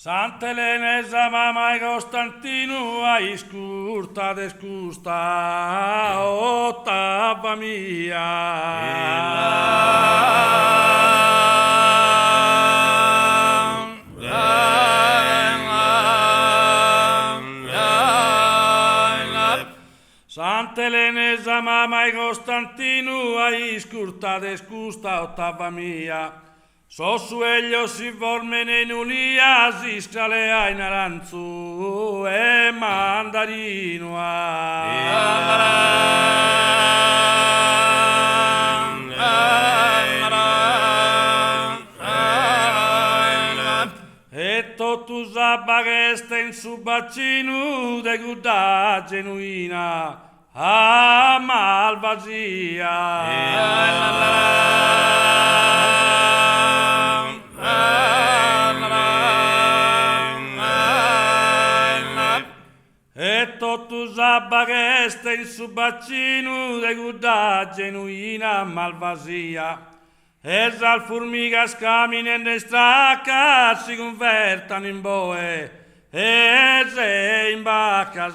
Sant'Elenesa mamma e Costantino hai scurta de scusta ottava mia. Sant'Elenesa mamma e Costantino hai scurta de scusta ottava mia. So sueglio si vormene in ulia, si scale ai naranzu e mandarino e tu sabba che sta in su bacino de gudda genuina a E tu sabba che sta in su bacino de gudda genuina malvasia. E al formica scamine ne stracca si convertano in boe e se in bacca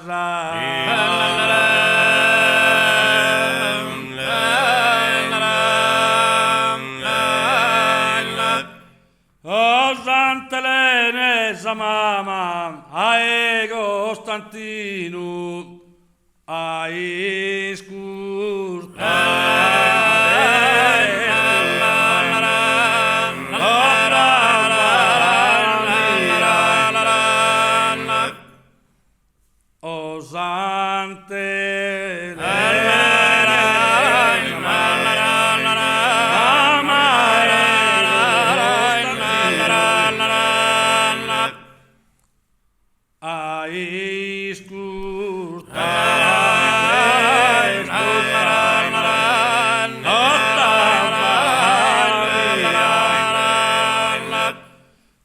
Oh Sant'Elenesa mamma, ai Costantino, ai Oh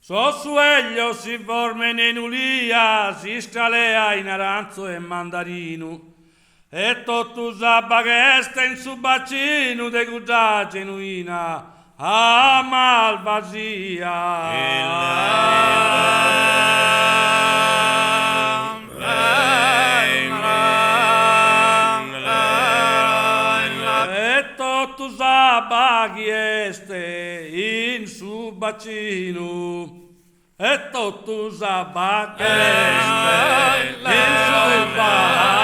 So sueglio si vormene in ulia, si scalea in aranzo e mandarino. E tu sabba che sta in su bacino de gudda genuina a tu sabba che sta in su bacino e tu sabba che sta in su bacino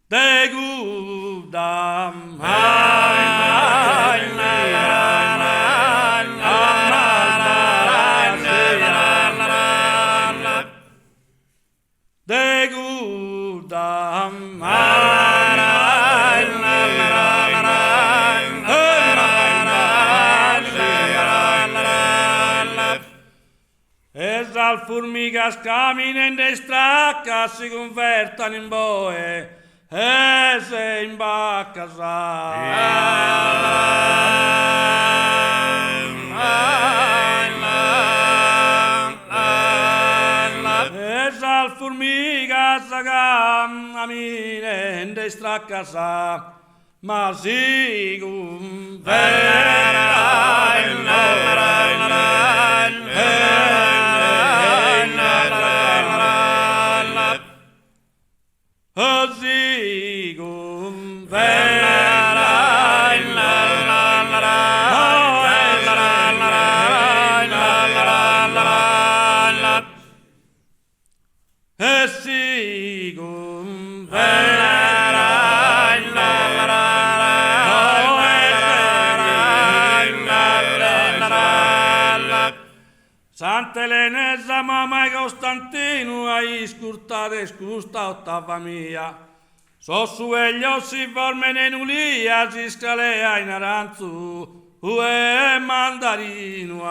de gudda de gudda e al formica scamine ne stracca si convertano in boe e se in bacca e al formica scamine ne stracca ma si Sant'Elenesa mamma e Costantino hai scurta de scusta ottava mia. So sueglio si vormene in ulia, si scalea in aranzu e mandarino